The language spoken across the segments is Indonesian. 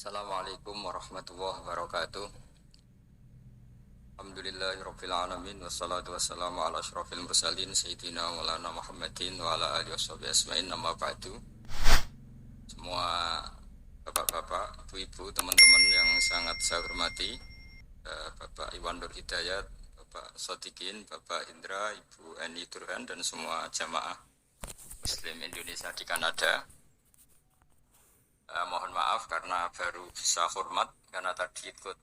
Assalamualaikum warahmatullahi wabarakatuh. Alhamdulillahirabbil alamin wassalatu wassalamu ala asyrofil mursalin sayyidina maulana Muhammadin wa ala alihi washabihi ajmain. Amma ba'du. Semua bapak-bapak, ibu-ibu, teman-teman yang sangat saya hormati, Bapak Iwan Nur Hidayat, Bapak Sotikin, Bapak Indra, Ibu Eni Turhan dan semua jamaah Muslim Indonesia di Kanada. Mohon maaf karena baru bisa hormat karena tadi ikut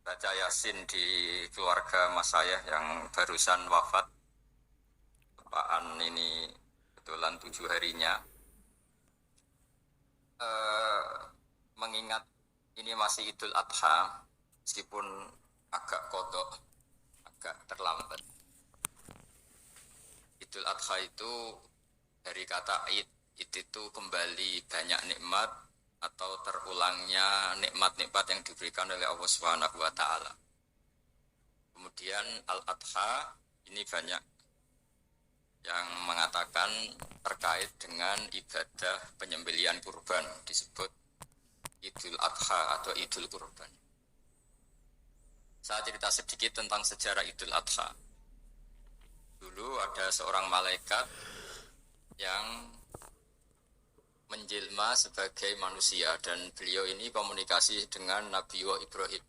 baca Yasin di keluarga mas saya yang barusan wafat. Bapaan ini kebetulan 7 harinya. Mengingat ini masih Idul Adha, meskipun agak kodok, agak terlambat. Idul Adha itu dari kata Id itu kembali banyak nikmat atau terulangnya nikmat-nikmat yang diberikan oleh Allah Subhanahu wa taala. Kemudian Al-Adha ini banyak yang mengatakan terkait dengan ibadah penyembelihan kurban, disebut Idul Adha atau Idul Kurban. Saya cerita sedikit tentang sejarah Idul Adha. Dulu ada seorang malaikat yang menjelma sebagai manusia dan beliau ini komunikasi dengan Nabi Ibrahim.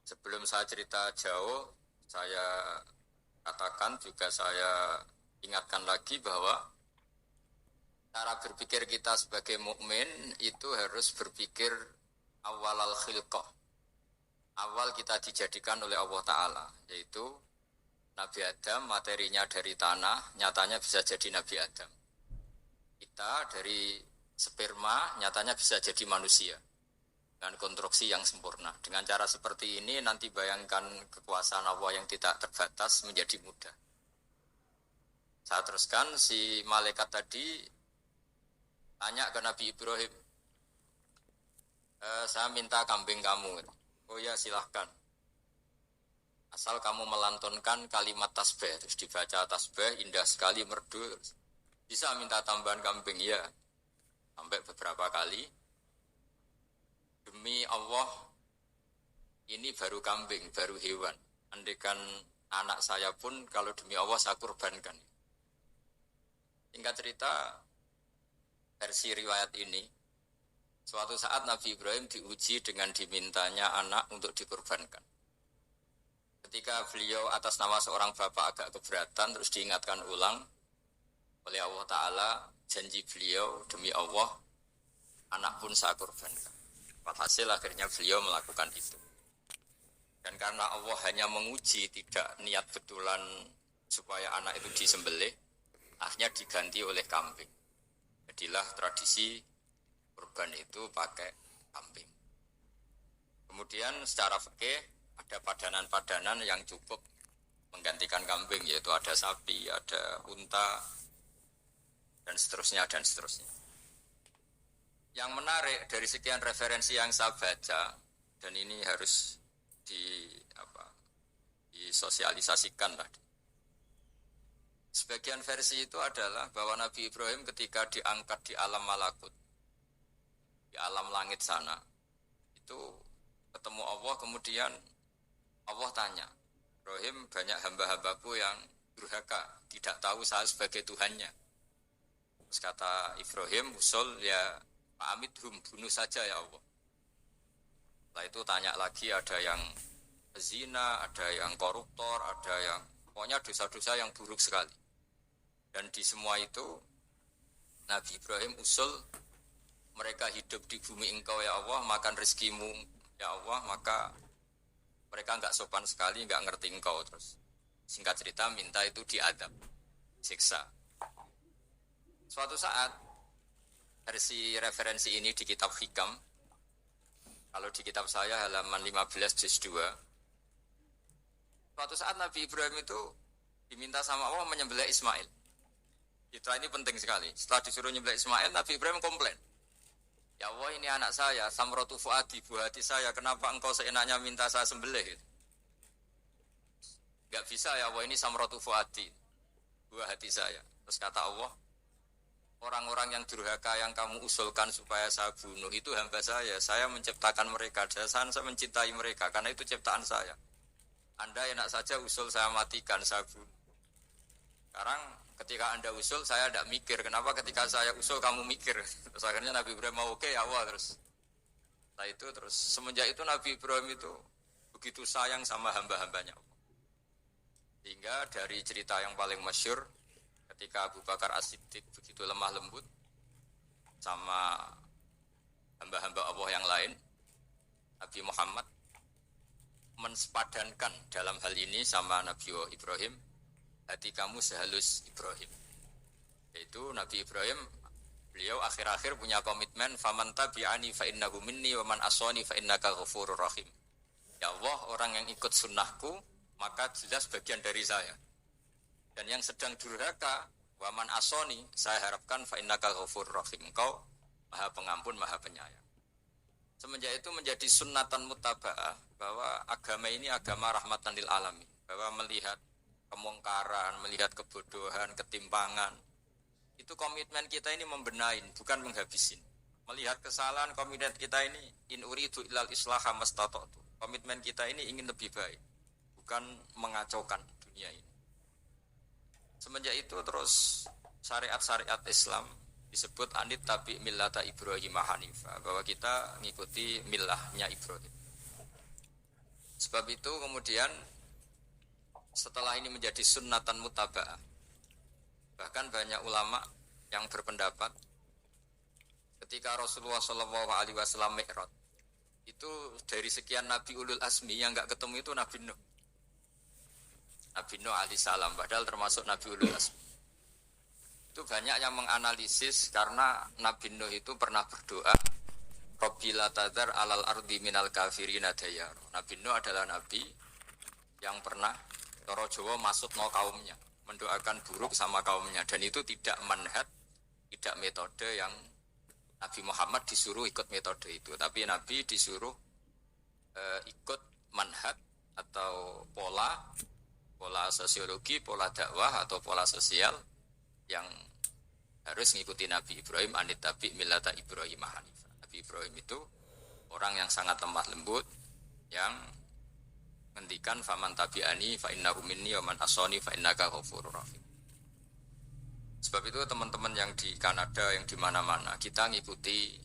Sebelum saya cerita jauh, saya katakan juga saya ingatkan lagi bahwa cara berpikir kita sebagai mukmin itu harus berpikir awal al-khilqah. Awal kita dijadikan oleh Allah Ta'ala, yaitu Nabi Adam materinya dari tanah, nyatanya bisa jadi Nabi Adam. Kita dari sperma nyatanya bisa jadi manusia dengan konstruksi yang sempurna. Dengan cara seperti ini nanti bayangkan kekuasaan Allah yang tidak terbatas menjadi mudah. Saya teruskan, si malaikat tadi tanya ke Nabi Ibrahim, saya minta kambing kamu. Oh ya silahkan, asal kamu melantunkan kalimat tasbih. Terus dibaca tasbih, indah sekali, merdu. Bisa minta tambahan kambing, ya. Sampai beberapa kali. Demi Allah, ini baru kambing, baru hewan. Andaikan anak saya pun kalau demi Allah saya kurbankan. Singkat cerita, versi riwayat ini, suatu saat Nabi Ibrahim diuji dengan dimintanya anak untuk dikurbankan. Ketika beliau atas nama seorang bapak agak keberatan, terus diingatkan ulang oleh Allah Ta'ala, janji beliau demi Allah anak pun saya kurbankan. Hasil akhirnya beliau melakukan itu. Dan karena Allah hanya menguji, tidak niat betulan supaya anak itu disembelih, akhirnya diganti oleh kambing. Jadilah tradisi kurban itu pakai kambing. Kemudian secara fikih ada padanan-padanan yang cukup menggantikan kambing, yaitu ada sapi, ada unta, dan seterusnya dan seterusnya. Yang menarik dari sekian referensi yang saya baca, dan ini harus disosialisasikan lah. Sebagian versi itu adalah bahwa Nabi Ibrahim ketika diangkat di alam malakut, di alam langit sana, itu ketemu Allah, kemudian Allah tanya, Ibrahim, banyak hamba-hambaku yang durhaka, tidak tahu saya sebagai Tuhannya. Terus kata Ibrahim, usul ya pamidhum, bunuh saja ya Allah. Setelah itu tanya lagi, ada yang zina, ada yang koruptor, ada yang pokoknya dosa-dosa yang buruk sekali. Dan di semua itu Nabi Ibrahim usul, mereka hidup di bumi engkau ya Allah, makan rezekimu ya Allah, maka mereka enggak sopan sekali, enggak ngerti engkau. Terus singkat cerita minta itu diadab, siksa. Suatu saat, versi referensi ini di kitab Hikam, kalau di kitab saya halaman 15 juz 2, suatu saat Nabi Ibrahim itu diminta sama Allah menyembelih Ismail. Citra ini penting sekali. Setelah disuruh menyembelih Ismail, Nabi Ibrahim komplain. Ya Allah, ini anak saya, samratu fuadi, buah hati saya, kenapa engkau seenaknya minta saya sembelih? Gak bisa ya Allah, ini samratu fuadi, buah hati saya. Terus kata Allah, orang-orang yang durhaka yang kamu usulkan supaya saya bunuh itu hamba saya menciptakan mereka, saya mencintai mereka karena itu ciptaan saya. Anda enak saja usul saya matikan, saya bunuh. Sekarang ketika Anda usul saya tidak mikir, kenapa ketika saya usul kamu mikir? Terus akhirnya Nabi Ibrahim mau oke ya Allah terus. Setelah itu terus semenjak itu Nabi Ibrahim itu begitu sayang sama hamba-hambanya. Sehingga dari cerita yang paling masyhur ketika Abu Bakar As-Siddiq begitu lemah lembut sama hamba-hamba Allah yang lain, Nabi Muhammad mensepadankan dalam hal ini sama Nabi Ibrahim, hati kamu sehalus Ibrahim. Yaitu Nabi Ibrahim, beliau akhir-akhir punya komitmen, faman tabi'ani fa innahu minni wa man asani fa innaka ghafurur rahim. Ya Allah, orang yang ikut sunnahku maka jelas bagian dari saya. Dan yang sedang durhaka, wa man asani, saya harapkan fa innaka ghafurur rahim. Engkau Maha Pengampun, Maha Penyayang. Semenjak itu menjadi sunnatan muttaba'ah bahwa agama ini agama rahmatan lil alamin, bahwa melihat kemungkaran, melihat kebodohan, ketimpangan, itu komitmen kita ini membenahin, bukan menghabisin. Melihat kesalahan, komitmen kita ini in uridu illal islaha mastata'tu. Komitmen kita ini ingin lebih baik, bukan mengacaukan dunia ini. Semenjak itu terus syariat-syariat Islam disebut anit tabi millata Ibrahim Hanifah, bahwa kita mengikuti millahnya Ibrahim. Sebab itu kemudian setelah ini menjadi sunnatan muttaba'ah, bahkan banyak ulama yang berpendapat ketika Rasulullah SAW Mi'raj, itu dari sekian Nabi Ulul Azmi yang enggak ketemu itu Nabi Nuh. Nabi Nuh alaihissalam, padahal termasuk Nabi Ulul Azmi. Itu banyak yang menganalisis karena Nabi Nuh itu pernah berdoa, Rabbi la tadhar alal ardi minal kafirina dayar. Nabi Nuh adalah Nabi yang pernah Toro Jawa masuk no kaumnya, mendoakan buruk sama kaumnya, dan itu tidak manhaj, tidak metode yang Nabi Muhammad disuruh ikut metode itu, tapi Nabi disuruh ikut manhaj atau pola sosiologi, pola dakwah atau pola sosial yang harus mengikuti Nabi Ibrahim anit tabi millata Ibrahim Hanifah. Nabi Ibrahim itu orang yang sangat lemah lembut, yang ngendikan faman tabi'ani fa innahu minni wa man asani fa innaka ghafurur rahim. Sebab itu teman-teman yang di Kanada, yang di mana-mana, kita ngikuti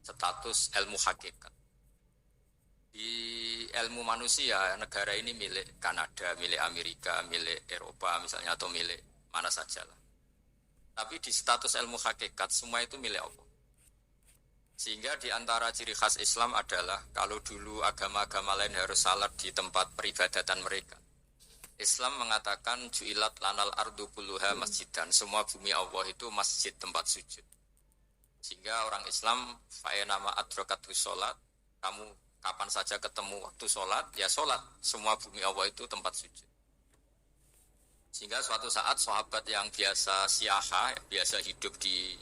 status ilmu hakikat. Di ilmu manusia, negara ini milik Kanada, milik Amerika, milik Eropa misalnya, atau milik mana sajalah. Tapi di status ilmu hakikat semua itu milik Allah. Sehingga di antara ciri khas Islam adalah kalau dulu agama-agama lain harus salat di tempat peribadatan mereka, Islam mengatakan ju'ilat lanal ardu kulluha masjidan, semua bumi Allah itu masjid tempat sujud. Sehingga orang Islam fa'enama adrokatu sholat, kamu kapan saja ketemu waktu sholat, ya sholat, semua bumi Allah itu tempat sujud. Sehingga suatu saat sahabat yang biasa siaha, biasa hidup di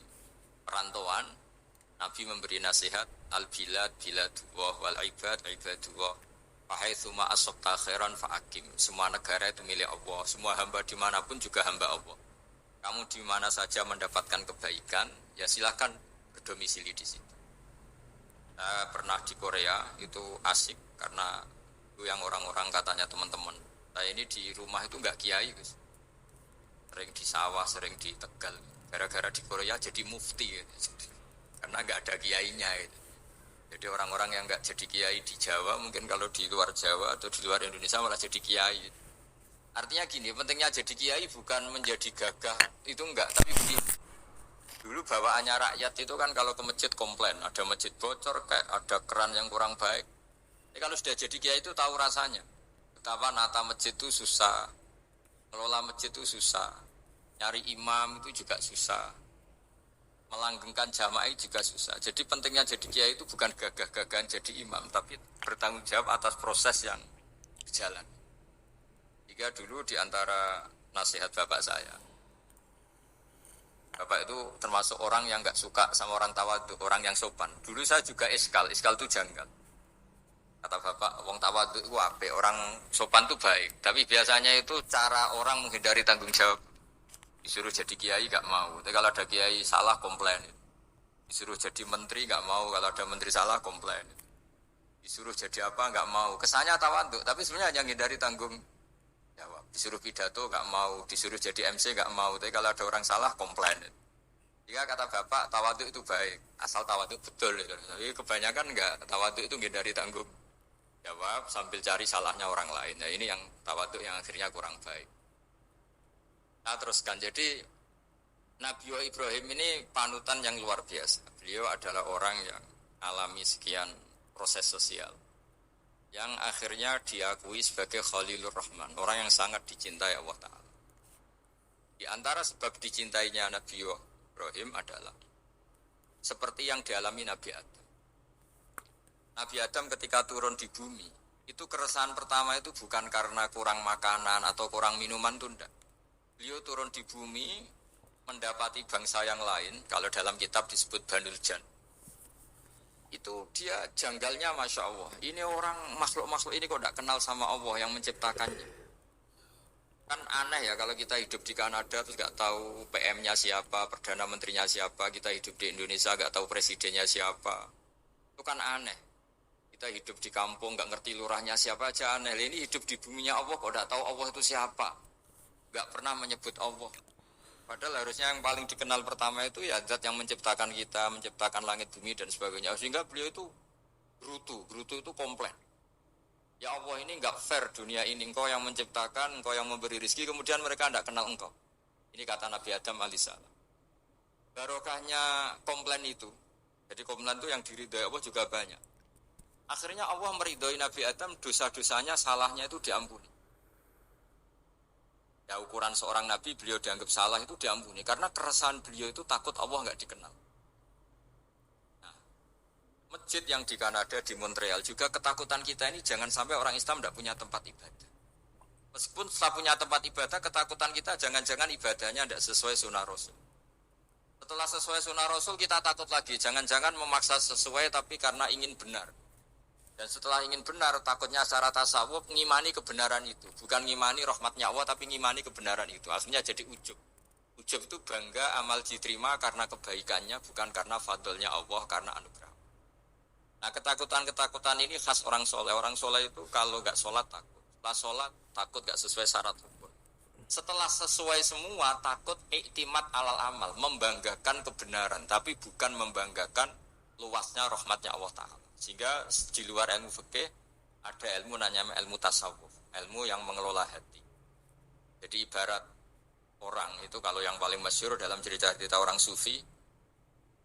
perantauan, Nabi memberi nasihat, al-bilad biladullah wal ibad ibadullah, fahaitsuma asabta khairan fa'akim. Semua negara itu milik Allah, semua hamba dimanapun juga hamba Allah. Kamu di mana saja mendapatkan kebaikan, ya silahkan berdomisili di situ. Saya pernah di Korea, itu asik karena itu yang orang-orang katanya teman-teman, saya ini di rumah itu enggak kiai, Gus. Sering di sawah, sering di Tegal. Gara-gara di Korea jadi mufti gitu. Karena enggak ada kiainya gitu. Jadi orang-orang yang enggak jadi kiai di Jawa, mungkin kalau di luar Jawa atau di luar Indonesia malah jadi kiai. Artinya gini, pentingnya jadi kiai bukan menjadi gagah, itu enggak, tapi begini. Dulu bawaannya rakyat itu kan kalau ke masjid komplain, ada masjid bocor, kayak ada keran yang kurang baik. Jadi kalau sudah jadi kiai itu tahu rasanya. Betapa nata masjid itu susah, kelola masjid itu susah, nyari imam itu juga susah, melanggengkan jamaah juga susah. Jadi pentingnya jadi kiai itu bukan gagah-gagahan jadi imam, tapi bertanggung jawab atas proses yang berjalan. Jika dulu di antara nasihat bapak saya, bapak itu termasuk orang yang enggak suka sama orang tawadhu, orang yang sopan. Dulu saya juga iskal itu janggal. Kata bapak, wong tawadhu itu apik, orang sopan itu baik. Tapi biasanya itu cara orang menghindari tanggung jawab. Disuruh jadi kiai gak mau. Tapi kalau ada kiai salah komplain. Disuruh jadi menteri gak mau. Kalau ada menteri salah komplain. Disuruh jadi apa gak mau. Kesannya tawaduk, tapi sebenarnya hanya ngindari tanggung jawab. Disuruh pidato gak mau. Disuruh jadi MC gak mau. Tapi kalau ada orang salah komplain. Jika kata bapak tawaduk itu baik, asal tawaduk betul. Tapi kebanyakan enggak. Tawaduk itu ngindari tanggung jawab sambil cari salahnya orang lain. Nah ini yang tawaduk yang akhirnya kurang baik. Nah teruskan, jadi Nabi Ibrahim ini panutan yang luar biasa. Beliau adalah orang yang alami sekian proses sosial yang akhirnya diakui sebagai Khalilur Rahman, orang yang sangat dicintai Allah Ta'ala. Di antara sebab dicintainya Nabi Ibrahim adalah seperti yang dialami Nabi Adam. Nabi Adam ketika turun di bumi, itu keresahan pertama itu bukan karena kurang makanan atau kurang minuman, tunda. Beliau turun di bumi mendapati bangsa yang lain, kalau dalam kitab disebut Banul Jan. Itu dia janggalnya Masya Allah. Ini orang makhluk-makhluk ini kok tidak kenal sama Allah yang menciptakannya. Kan aneh ya kalau kita hidup di Kanada terus gak tahu PM-nya siapa, Perdana Menterinya siapa. Kita hidup di Indonesia gak tahu presidennya siapa. Itu kan aneh. Kita hidup di kampung gak ngerti lurahnya siapa aja aneh. Ini hidup di buminya Allah kok gak tahu Allah itu siapa. Gak pernah menyebut Allah. Padahal harusnya yang paling dikenal pertama itu ya zat yang menciptakan kita, menciptakan langit bumi dan sebagainya. Sehingga beliau itu gerutu itu komplain. Ya Allah ini enggak fair dunia ini, engkau yang menciptakan, engkau yang memberi rezeki, kemudian mereka enggak kenal engkau. Ini kata Nabi Adam alaihissalam. Barokahnya komplain itu, jadi komplain itu yang diridhoi Allah juga banyak. Akhirnya Allah meridhoi Nabi Adam, dosa-dosanya, salahnya itu diampuni. Ya ukuran seorang nabi beliau dianggap salah itu diampuni karena keresahan beliau itu takut Allah nggak dikenal. Nah, masjid yang di Kanada di Montreal juga ketakutan kita ini jangan sampai orang Islam tidak punya tempat ibadah. Meskipun setelah punya tempat ibadah, ketakutan kita jangan-jangan ibadahnya tidak sesuai sunnah Rasul. Setelah sesuai sunnah Rasul kita takut lagi, jangan-jangan memaksa sesuai tapi karena ingin benar. Dan setelah ingin benar, takutnya secara tasawuf ngimani kebenaran itu. Bukan ngimani rahmatnya Allah, tapi ngimani kebenaran itu. Akhirnya jadi ujub. Ujub itu bangga amal diterima karena kebaikannya, bukan karena fadlnya Allah, karena anugerah. Nah ketakutan-ketakutan ini khas orang soleh. Orang soleh itu kalau gak sholat takut. Setelah sholat takut gak sesuai syarat rukun. Setelah sesuai semua takut iktimat alal amal. Membanggakan kebenaran, tapi bukan membanggakan luasnya rahmatnya Allah Ta'ala. Sehingga di luar ilmu fikih ada ilmu namanya ilmu tasawuf, ilmu yang mengelola hati. Jadi ibarat orang itu kalau yang paling masyhur dalam cerita-cerita orang sufi,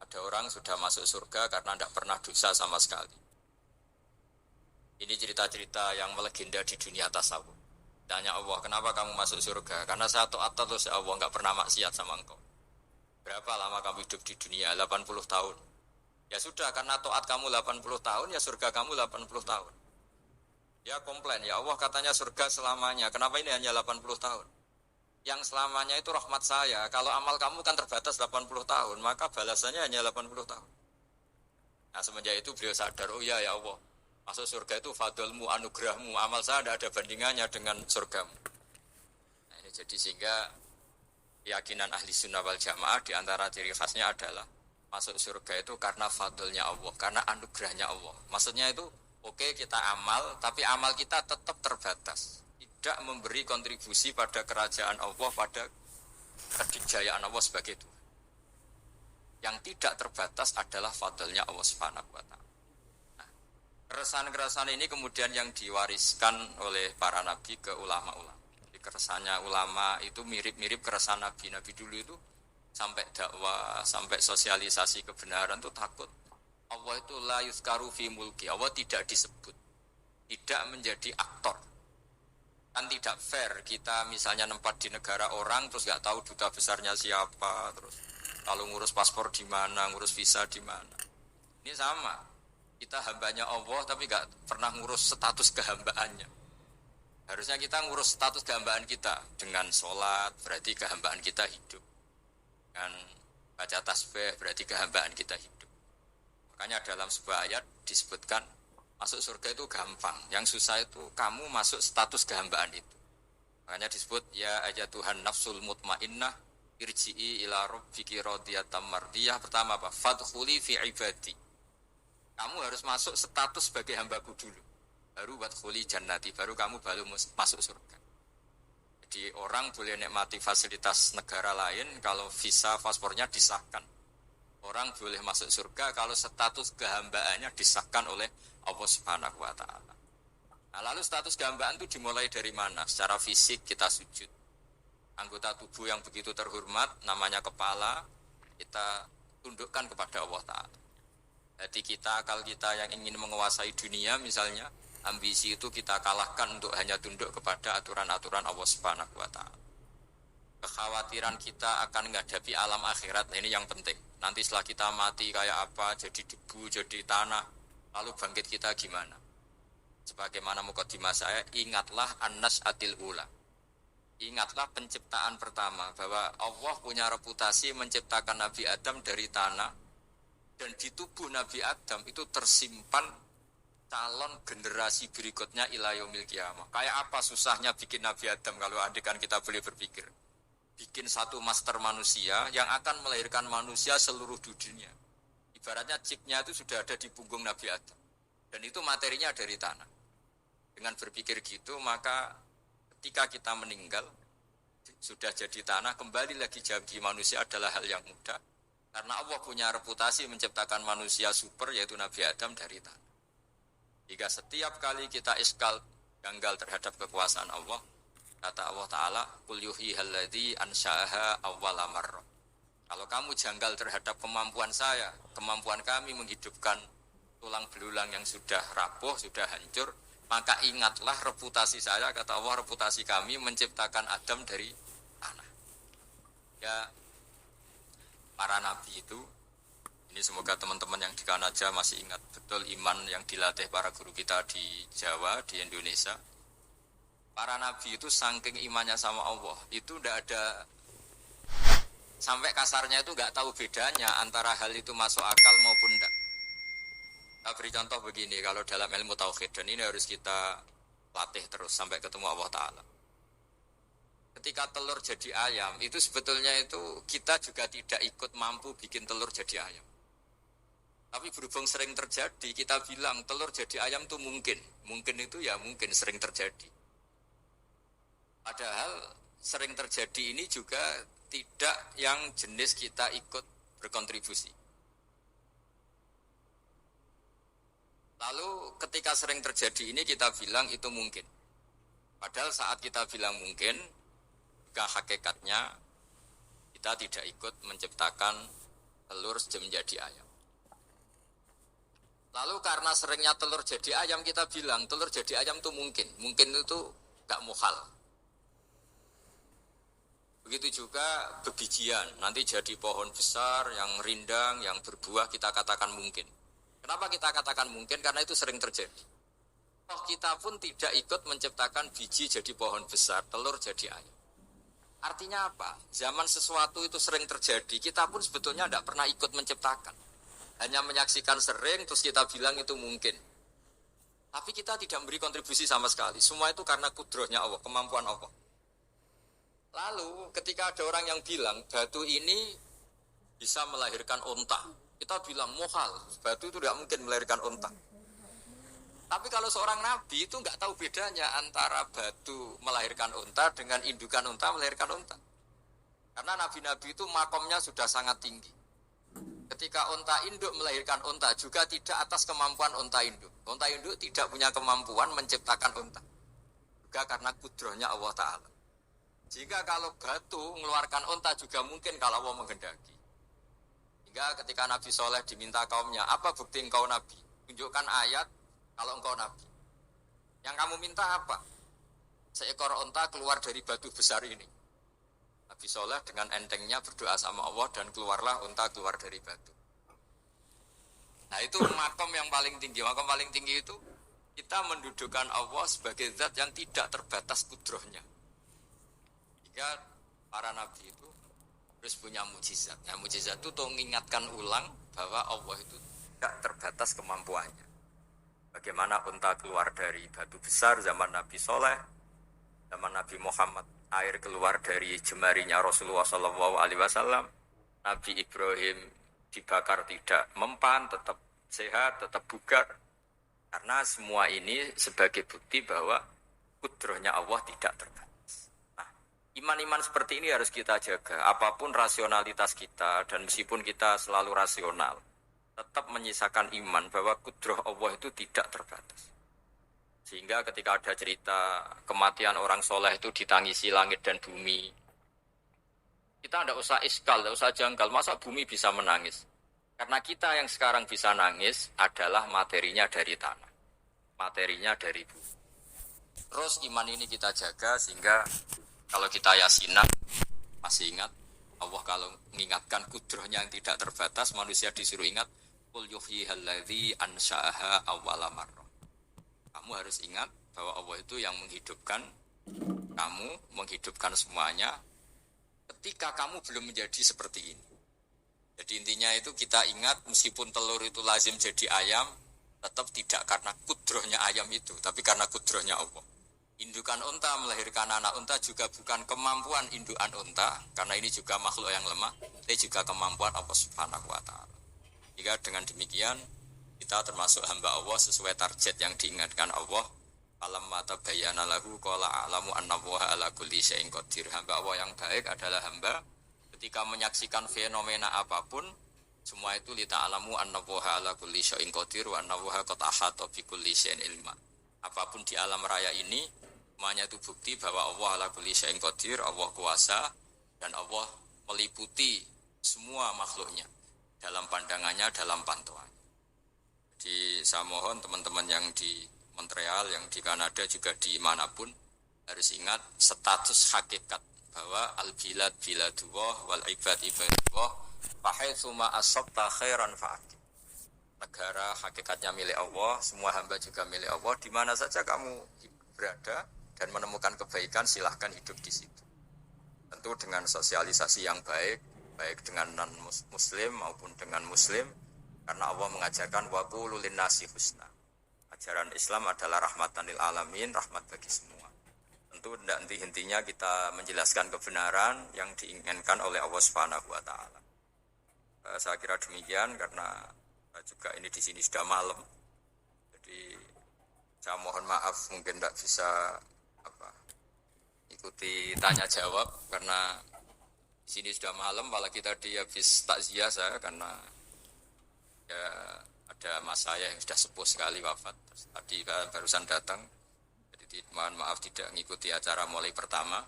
ada orang sudah masuk surga karena tidak pernah dosa sama sekali. Ini cerita-cerita yang melegenda di dunia tasawuf. Tanya Allah, kenapa kamu masuk surga? Karena saya taat terus ya Allah, nggak pernah maksiat sama engkau. Berapa lama kamu hidup di dunia? 80 tahun. Ya sudah, karena taat kamu 80 tahun, ya surga kamu 80 tahun. Ya komplain, ya Allah katanya surga selamanya. Kenapa ini hanya 80 tahun? Yang selamanya itu rahmat saya. Kalau amal kamu kan terbatas 80 tahun, maka balasannya hanya 80 tahun. Nah semenjak itu beliau sadar, oh ya Allah, masuk surga itu fadlmu, anugerahmu. Amal saya tidak ada bandingannya dengan surgamu. Nah ini jadi sehingga keyakinan ahli sunnah wal jamaah di antara ciri khasnya adalah masuk surga itu karena fadlnya Allah, karena anugerahnya Allah. Maksudnya itu, oke, kita amal, tapi amal kita tetap terbatas. Tidak memberi kontribusi pada kerajaan Allah, pada kedikjayaan Allah sebagai Tuhan. Yang tidak terbatas adalah fadlnya Allah Subhanahu wa Ta'ala. Nah, keresahan-keresahan ini kemudian yang diwariskan oleh para nabi ke ulama-ulama. Jadi keresahannya ulama itu mirip-mirip keresahan nabi. Nabi dulu itu sampai dakwah, sampai sosialisasi kebenaran itu takut. Allah itu la yuzkaru fi mulki. Allah tidak disebut. Tidak menjadi aktor. Kan tidak fair kita misalnya nempat di negara orang terus gak tahu duta besarnya siapa, terus kalau ngurus paspor di mana, ngurus visa di mana. Ini sama. Kita hambanya Allah tapi gak pernah ngurus status kehambaannya. Harusnya kita ngurus status kehambaan kita dengan sholat, berarti kehambaan kita hidup. Dan baca tasbih berarti kehambaan kita hidup. Makanya dalam sebuah ayat disebutkan masuk surga itu gampang, yang susah itu kamu masuk status kehambaan itu. Makanya disebut ya aja Tuhan nafsul mutmainnah irji'i ila rabbiki radiyatan mardiyah. Pertama apa? Fadkhuli fi ibadi. Kamu harus masuk status sebagai hambaku dulu. Baru wadkhuli jannati, baru kamu masuk surga. Jadi orang boleh nikmati fasilitas negara lain kalau visa paspornya disahkan. Orang boleh masuk surga kalau status kehambaannya disahkan oleh Allah Subhanahu wa taala. Nah, lalu status kehambaan itu dimulai dari mana? Secara fisik kita sujud. Anggota tubuh yang begitu terhormat namanya kepala kita tundukkan kepada Allah taala. Jadi kita, akal kita yang ingin menguasai dunia misalnya, ambisi itu kita kalahkan untuk hanya tunduk kepada aturan-aturan Allah Subhanahu wa taala. Kekhawatiran kita akan menghadapi alam akhirat, nah ini yang penting. Nanti setelah kita mati kayak apa, jadi debu, jadi tanah, lalu bangkit kita gimana? Sebagaimana mukadimah saya, ingatlah an-nas atil ula. Ingatlah penciptaan pertama, bahwa Allah punya reputasi menciptakan Nabi Adam dari tanah. Dan di tubuh Nabi Adam itu tersimpan calon generasi berikutnya ila yaumil qiyamah. Kayak apa susahnya bikin Nabi Adam kalau andikan kita boleh berpikir. Bikin satu master manusia yang akan melahirkan manusia seluruh dunia. Ibaratnya chipnya itu sudah ada di punggung Nabi Adam. Dan itu materinya dari tanah. Dengan berpikir gitu maka ketika kita meninggal sudah jadi tanah, kembali lagi jadi manusia adalah hal yang mudah. Karena Allah punya reputasi menciptakan manusia super yaitu Nabi Adam dari tanah. Jika setiap kali kita iskal janggal terhadap kekuasaan Allah, kata Allah Ta'ala, Qul yuhihal ladzi ansha'aha awwala marrah. Kalau kamu janggal terhadap kemampuan saya, kemampuan kami menghidupkan tulang belulang yang sudah rapuh, sudah hancur, maka ingatlah reputasi saya, kata Allah, reputasi kami menciptakan Adam dari tanah. Ya, para nabi itu, ini semoga teman-teman yang di Kanaja masih ingat betul iman yang dilatih para guru kita di Jawa, di Indonesia. Para nabi itu saking imannya sama Allah, itu tidak ada, sampai kasarnya itu nggak tahu bedanya antara hal itu masuk akal maupun tidak. Saya beri contoh begini, kalau dalam ilmu tauhid, dan ini harus kita latih terus sampai ketemu Allah Ta'ala. Ketika telur jadi ayam, itu sebetulnya itu kita juga tidak ikut mampu bikin telur jadi ayam. Tapi berhubung sering terjadi, kita bilang telur jadi ayam itu mungkin. Mungkin itu ya mungkin sering terjadi. Padahal sering terjadi ini juga tidak yang jenis kita ikut berkontribusi. Lalu ketika sering terjadi ini kita bilang itu mungkin. Padahal saat kita bilang mungkin, jika hakikatnya kita tidak ikut menciptakan telur menjadi ayam. Lalu karena seringnya telur jadi ayam kita bilang telur jadi ayam itu mungkin. Mungkin itu gak muhal. Begitu juga bebijian, nanti jadi pohon besar yang rindang, yang berbuah kita katakan mungkin. Kenapa kita katakan mungkin? Karena itu sering terjadi. Toh kita pun tidak ikut menciptakan biji jadi pohon besar, telur jadi ayam. Artinya apa? Zaman sesuatu itu sering terjadi, kita pun sebetulnya tidak pernah ikut menciptakan. Hanya menyaksikan sering, terus kita bilang itu mungkin. Tapi kita tidak memberi kontribusi sama sekali. Semua itu karena kudrohnya Allah, kemampuan Allah. Lalu ketika ada orang yang bilang, batu ini bisa melahirkan unta. Kita bilang, muhal, batu itu tidak mungkin melahirkan unta. Tapi kalau seorang nabi itu nggak tahu bedanya antara batu melahirkan unta dengan indukan unta melahirkan unta. Karena nabi-nabi itu makomnya sudah sangat tinggi. Ketika unta induk melahirkan unta juga tidak atas kemampuan unta induk. Unta induk tidak punya kemampuan menciptakan unta. Juga karena kudrohnya Allah Ta'ala. Jika kalau batu mengeluarkan unta juga mungkin kalau Allah menghendaki. Hingga ketika Nabi Soleh diminta kaumnya, apa bukti engkau Nabi? Tunjukkan ayat kalau engkau Nabi. Yang kamu minta apa? Seekor unta keluar dari batu besar ini. Nabi Soleh dengan entengnya berdoa sama Allah dan keluarlah unta keluar dari batu. Nah itu makom yang paling tinggi. Makom paling tinggi itu kita mendudukkan Allah sebagai zat yang tidak terbatas kudrohnya. Jika para nabi itu terus punya mujizat. Nah mujizat itu untuk mengingatkan ulang bahwa Allah itu tidak terbatas kemampuannya. Bagaimana unta keluar dari batu besar zaman Nabi Soleh, zaman Nabi Muhammad air keluar dari jemarinya Rasulullah Shallallahu Alaihi Wasallam, Nabi Ibrahim dibakar tidak mempan, tetap sehat, tetap bugar. Karena semua ini sebagai bukti bahwa kudrohnya Allah tidak terbatas. Nah, iman-iman seperti ini harus kita jaga. Apapun rasionalitas kita dan meskipun kita selalu rasional, tetap menyisakan iman bahwa kudroh Allah itu tidak terbatas. Sehingga ketika ada cerita kematian orang soleh itu ditangisi langit dan bumi, kita tidak usah iskal, tidak usah janggal. Masa bumi bisa menangis? Karena kita yang sekarang bisa nangis adalah materinya dari tanah. Materinya dari bumi. Terus iman ini kita jaga sehingga kalau kita yasinan, masih ingat, Allah kalau mengingatkan kudrohnya yang tidak terbatas, manusia disuruh ingat, Qul yuhyihal-ladzi ansha'aha awwala marrah. Kamu harus ingat bahwa Allah itu yang menghidupkan kamu, menghidupkan semuanya ketika kamu belum menjadi seperti ini. Jadi intinya itu kita ingat meskipun telur itu lazim jadi ayam, tetap tidak karena kudrohnya ayam itu, tapi karena kudrohnya Allah. Indukan unta melahirkan anak unta juga bukan kemampuan indukan unta, karena ini juga makhluk yang lemah, tapi juga kemampuan Allah Subhanahu wa Ta'ala. Jika dengan demikian kita termasuk hamba Allah sesuai target yang diingatkan Allah. Falamma tabayyana lahu qala a'lamu anna Allaha ala kulli syai'in qadir. Hamba Allah yang baik adalah hamba ketika menyaksikan fenomena apapun, semua itu li ta'lamu anna Allaha ala kulli syai'in qadir wa anna Allaha qad ahata bi kulli syai'in ilma. Apapun di alam raya ini, semuanya itu bukti bahwa Allah ala kulli syai'in qadir, Allah kuasa dan Allah meliputi semua makhluknya dalam pandangannya, dalam pantauan. Jadi saya mohon teman-teman yang di Montreal, yang di Kanada juga di manapun harus ingat status hakikat bahwa al-bilad biladullah wal ibad ibadullah fahaitsu ma asabta khairan fa'aqib. Negara hakikatnya milik Allah, semua hamba juga milik Allah. Di mana saja kamu berada dan menemukan kebaikan, silahkan hidup di situ. Tentu dengan sosialisasi yang baik, baik dengan non-muslim maupun dengan muslim. Karena Allah mengajarkan wa qulu linnasi husna. Ajaran Islam adalah rahmatan lil alamin, rahmat bagi semua. Tentu tidak henti-hentinya kita menjelaskan kebenaran yang diinginkan oleh Allah Subhanahu wa Ta'ala. Saya kira demikian karena juga ini di sini sudah malam. Jadi saya mohon maaf mungkin tidak bisa ikuti tanya jawab karena di sini sudah malam, apalagi tadi habis takziah saya karena ya, ada mas saya yang sudah sepuh sekali wafat. Tadi barusan datang, jadi mohon maaf tidak mengikuti acara mulai pertama.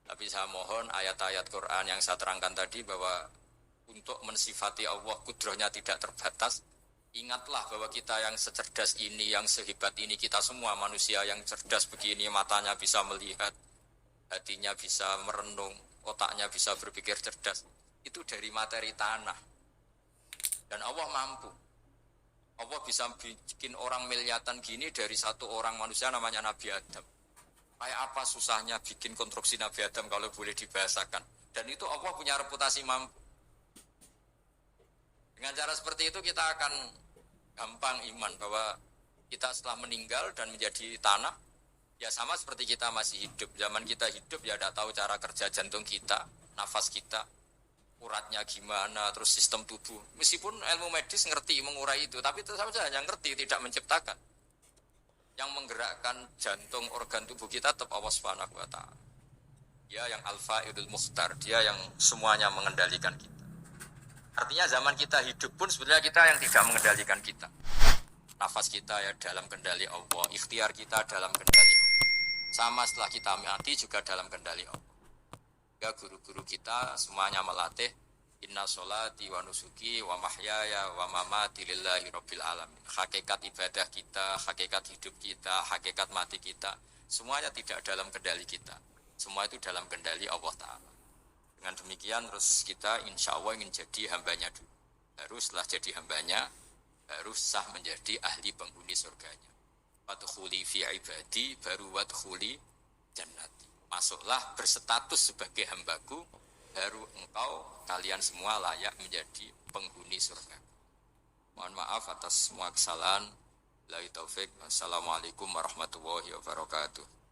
Tapi saya mohon ayat-ayat Quran yang saya terangkan tadi bahwa untuk mensifati Allah kudrohnya tidak terbatas. Ingatlah bahwa kita yang secerdas ini, yang sehebat ini, kita semua manusia yang cerdas begini, matanya bisa melihat, hatinya bisa merenung, otaknya bisa berpikir cerdas. Itu dari materi tanah. Dan Allah mampu. Allah bisa bikin orang miliatan gini dari satu orang manusia namanya Nabi Adam. Kayak apa susahnya bikin konstruksi Nabi Adam kalau boleh dibahasakan. Dan itu Allah punya reputasi mampu. Dengan cara seperti itu kita akan gampang iman bahwa kita setelah meninggal dan menjadi tanah, ya sama seperti kita masih hidup. Zaman kita hidup ya tidak tahu cara kerja jantung kita, nafas kita, uratnya gimana, terus sistem tubuh. Meskipun ilmu medis ngerti mengurai itu, tapi tetap saja hanya ngerti, tidak menciptakan. Yang menggerakkan jantung, organ tubuh kita tetap Allah Subhanahu wa Ta'ala. Dia yang Al-Fa'idul Mukhtar, dia yang semuanya mengendalikan kita. Artinya zaman kita hidup pun sebenarnya kita yang tidak mengendalikan kita. Nafas kita ya dalam kendali Allah, ikhtiar kita dalam kendali Allah. Sama setelah kita mati juga dalam kendali Allah. Ya, guru-guru kita semuanya melatih inna sholati wa nusuki wa mahyaya wa mamati lillahi rabbil alamin. Hakikat ibadah kita, hakikat hidup kita, hakikat mati kita, semuanya tidak dalam kendali kita. Semua itu dalam kendali Allah Ta'ala. Dengan demikian terus kita insya Allah ingin jadi hambanya dulu. Baru setelah jadi hambanya, baru sah menjadi ahli penghuni surganya. Wadkhuli fi ibadi, baru wadkhuli jannati. Masuklah berstatus sebagai hambaku, baru engkau kalian semua layak menjadi penghuni surga. Mohon maaf atas semua kesalahan. Wabillahi taufik. Wassalamualaikum warahmatullahi wabarakatuh.